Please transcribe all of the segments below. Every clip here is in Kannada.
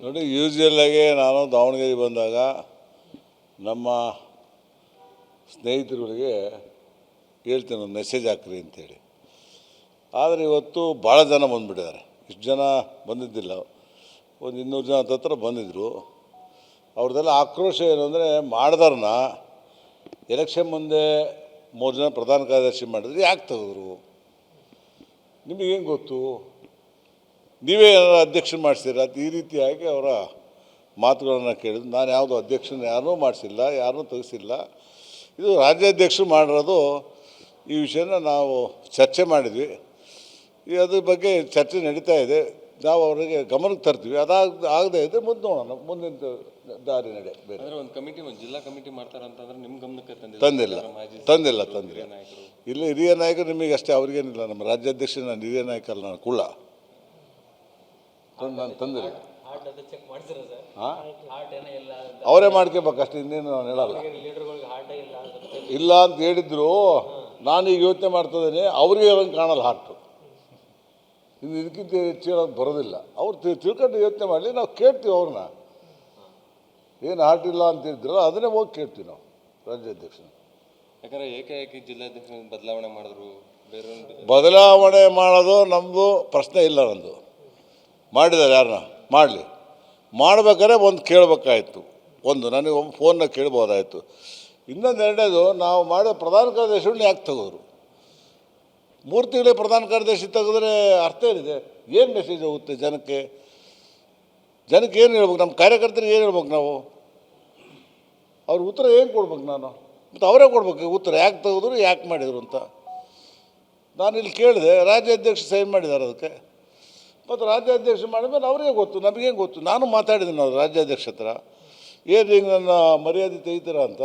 ನೋಡಿ, ಯೂಸ್ವಲಾಗಿ ನಾನು ದಾವಣಗೆರೆ ಬಂದಾಗ ನಮ್ಮ ಸ್ನೇಹಿತರುಗಳಿಗೆ ಹೇಳ್ತೀನಿ, ಒಂದು ಮೆಸೇಜ್ ಹಾಕ್ರಿ ಅಂತೇಳಿ. ಆದರೆ ಇವತ್ತು ಭಾಳ ಜನ ಬಂದುಬಿಟ್ಟಿದ್ದಾರೆ. ಇಷ್ಟು ಜನ ಬಂದಿದ್ದಿಲ್ಲ, ಒಂದು 200 ಜನ ಹತ್ರ ಬಂದಿದ್ದರು. ಅವ್ರದ್ದೆಲ್ಲ ಆಕ್ರೋಶ ಏನು ಅಂದರೆ, ಮಾಡಿದಾರನ್ನ ಎಲೆಕ್ಷನ್ ಮುಂದೆ 3 ಜನ ಪ್ರಧಾನ ಕಾರ್ಯದರ್ಶಿ ಮಾಡಿದ್ರು, ಯಾಕೆ ತೆಗೆದ್ರು? ನಿಮಗೇನು ಗೊತ್ತು? ನೀವೇ ಏನಾರು ಅಧ್ಯಕ್ಷರು ಮಾಡಿಸಿರ? ಈ ರೀತಿಯಾಗಿ ಅವರ ಮಾತುಗಳನ್ನು ಕೇಳಿದ್ರು. ನಾನು ಯಾವುದೋ ಅಧ್ಯಕ್ಷನ ಯಾರನ್ನೂ ಮಾಡಿಸಿಲ್ಲ, ಯಾರನ್ನೂ ತೆಗೆಸಿಲ್ಲ. ಇದು ರಾಜ್ಯಾಧ್ಯಕ್ಷರು ಮಾಡಿರೋದು. ಈ ವಿಷಯನ ನಾವು ಚರ್ಚೆ ಮಾಡಿದ್ವಿ. ಅದ್ರ ಬಗ್ಗೆ ಚರ್ಚೆ ನಡೀತಾ ಇದೆ. ನಾವು ಅವರಿಗೆ ಗಮನಕ್ಕೆ ತರ್ತೀವಿ. ಆಗದೇ ಇದ್ದರೆ ಮುಂದೆ ನೋಡೋಣ, ಮುಂದಿನ ದಾರಿ ನಡೆ ಬೇರೆ. ಒಂದು ಕಮಿಟಿ, ಒಂದು ಜಿಲ್ಲಾ ಕಮಿಟಿ ಮಾಡ್ತಾರಂತಂದ್ರೆ ನಿಮ್ಮ ಗಮನಕ್ಕೆ ತಂದಿಲ್ಲ. ಇಲ್ಲಿ ಹಿರಿಯ ನಾಯಕರು ನಿಮಗೆ ಅಷ್ಟೇ, ಅವ್ರಿಗೇನಿಲ್ಲ. ನಮ್ಮ ರಾಜ್ಯಾಧ್ಯಕ್ಷ ನಾನು ಹಿರಿಯ ನಾಯಕಲ್ಲ, ನಾನು ಕುಳ್ಳ. ನಾನು ತಂದಿಲ್ಲ. ಹಾಂ, ಅವರೇ ಮಾಡ್ಕೋಬೇಕು ಅಷ್ಟೇ, ಇನ್ನೇನು ನಾನು ಹೇಳಲ್ಲ. ಇಲ್ಲ ಅಂತ ಹೇಳಿದ್ರು. ನಾನೀಗ ಯೋಚನೆ ಮಾಡ್ತಿದ್ದೇನೆ, ಅವ್ರಿಗೆ ಅವ್ರಿಗೆ ಕಾಣಲ್ಲ ಹಾರ್ಟು. ಇನ್ನು ಇದಕ್ಕಿಂತ ಹೆಚ್ಚು ಹೇಳೋದು ಬರೋದಿಲ್ಲ. ಅವ್ರು ತಿಳ್ಕೊಂಡು ಯೋಚನೆ ಮಾಡಲಿ, ನಾವು ಕೇಳ್ತೀವಿ ಅವ್ರನ್ನ. ಏನು ಹಾರ್ಟ್ ಇಲ್ಲ ಅಂತ ಹೇಳಿದ್ರಲ್ಲ, ಅದನ್ನೇ ಹೋಗಿ ಕೇಳ್ತೀವಿ ನಾವು ರಾಜ್ಯಾಧ್ಯಕ್ಷನ. ಯಾಕಂದರೆ ಏಕಾಏಕಿ ಜಿಲ್ಲಾಧ್ಯಕ್ಷ ಬದಲಾವಣೆ ಮಾಡಿದ್ರು. ಬದಲಾವಣೆ ಮಾಡೋದು ನಮ್ಮದು ಪ್ರಶ್ನೆ ಇಲ್ಲ. ನಂದು ಮಾಡಿದ್ದಾರೆ, ಯಾರನ್ನ ಮಾಡಲಿ. ಮಾಡ್ಬೇಕಾದ್ರೆ ಒಂದು ಕೇಳಬೇಕಾಯ್ತು, ಒಂದು ನನಗೆ ಒಂದು ಫೋನ್ನಾಗ ಕೇಳ್ಬೋದಾಯಿತು. ಇನ್ನೊಂದು ಎರಡನೇದು, ನಾವು ಮಾಡೋ ಪ್ರಧಾನ ಕಾರ್ಯದರ್ಶಿಗಳನ್ನ ಯಾಕೆ ತೆಗೆದ್ರು? 3 ತಿಂಗಳೇ ಪ್ರಧಾನ ಕಾರ್ಯದರ್ಶಿ ತೆಗೆದ್ರೆ ಅರ್ಥ ಏನಿದೆ? ಏನು ಮೆಸೇಜ್ ಹೋಗುತ್ತೆ ಜನಕ್ಕೆ? ಏನು ಹೇಳ್ಬೇಕು? ನಮ್ಮ ಕಾರ್ಯಕರ್ತರಿಗೆ ಏನು ಹೇಳ್ಬೇಕು ನಾವು? ಅವ್ರ ಉತ್ತರ ಏನು ಕೊಡ್ಬೇಕು ನಾನು? ಮತ್ತು ಅವರೇ ಕೊಡ್ಬೇಕು ಉತ್ತರ, ಯಾಕೆ ತೆಗೆದ್ರು, ಯಾಕೆ ಮಾಡಿದರು ಅಂತ. ನಾನು ಇಲ್ಲಿ ಕೇಳಿದೆ, ರಾಜ್ಯಾಧ್ಯಕ್ಷ ಸೈನ್ ಮಾಡಿದ್ದಾರೆ ಅದಕ್ಕೆ. ಮತ್ತು ರಾಜ್ಯಾಧ್ಯಕ್ಷ ಮಾಡಿದ್ಮೇಲೆ ಅವ್ರಿಗೆ ಗೊತ್ತು, ನಮಗೇನು ಗೊತ್ತು? ನಾನು ಮಾತಾಡಿದ್ದೀನಿ ಅವ್ರು ರಾಜ್ಯಾಧ್ಯಕ್ಷ ಹತ್ರ, ಏನು ಹಿಂಗೆ ನನ್ನ ಮರ್ಯಾದೆ ತೆಗಿತೀರ ಅಂತ.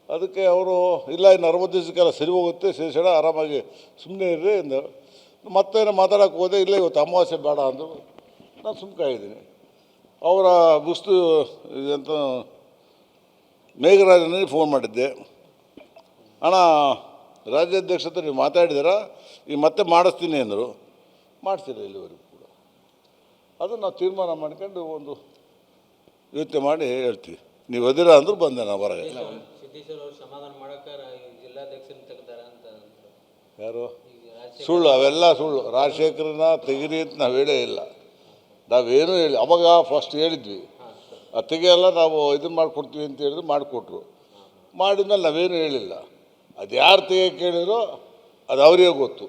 ಅದಕ್ಕೆ ಅವರು, ಇಲ್ಲ, ಇನ್ನು 60 ದಿವಸಕ್ಕೆಲ್ಲ ಸರಿ ಹೋಗುತ್ತೆ, ಶೇಷಣ ಆರಾಮಾಗಿ ಸುಮ್ಮನೆ ಇರ್ರಿ ಅಂದರು. ಮತ್ತೇನೋ ಮಾತಾಡೋಕ್ಕೆ ಹೋದೆ, ಇಲ್ಲ ಇವತ್ತು ಅಮಾವಾಸ್ಯೆ ಬೇಡ ಅಂದರು. ನಾನು ಸುಮ್ಕಾಗಿದ್ದೀನಿ. ಅವರ ಬುಸ್ತು ಅಂತ ಮೇಘರಾಜನಿಗೆ ಫೋನ್ ಮಾಡಿದ್ದೆ, ಅಣ್ಣ ರಾಜ್ಯಾಧ್ಯಕ್ಷ ಹತ್ರ ನೀವು ಮಾತಾಡಿದಾರ, ಈಗ ಮತ್ತೆ ಮಾಡಿಸ್ತೀನಿ ಅಂದರು. ಮಾಡಿಸಿಲ್ಲ ಇಲ್ಲಿವರೆಗೂ ಕೂಡ. ಅದನ್ನು ನಾವು ತೀರ್ಮಾನ ಮಾಡ್ಕೊಂಡು ಒಂದು ಯೋಚನೆ ಮಾಡಿ ಹೇಳ್ತೀವಿ. ನೀವು ಅದಿರ ಅಂದರೂ ಬಂದೆ ನಾವು ಹೊರಗೆ. ಯಾರು? ಸುಳ್ಳು, ಅವೆಲ್ಲ ಸುಳ್ಳು. ರಾಜಶೇಖರನ ತೆಗಿರಿ ಅಂತ ನಾವು ಹೇಳೇ ಇಲ್ಲ. ನಾವೇನೂ ಹೇಳಿ, ಅವಾಗ ಫಸ್ಟ್ ಹೇಳಿದ್ವಿ, ಅದು ತೆಗಿಯಲ್ಲ, ನಾವು ಇದನ್ನು ಮಾಡಿಕೊಡ್ತೀವಿ ಅಂತ ಹೇಳಿದ್ರು, ಮಾಡಿಕೊಟ್ರು. ಮಾಡಿದ್ಮೇಲೆ ನಾವೇನು ಹೇಳಿಲ್ಲ. ಅದು ಯಾರು ತೆಗಿಯೋಕೆ ಹೇಳಿದ್ರು ಅದು ಅವರಿಗೆ ಗೊತ್ತು.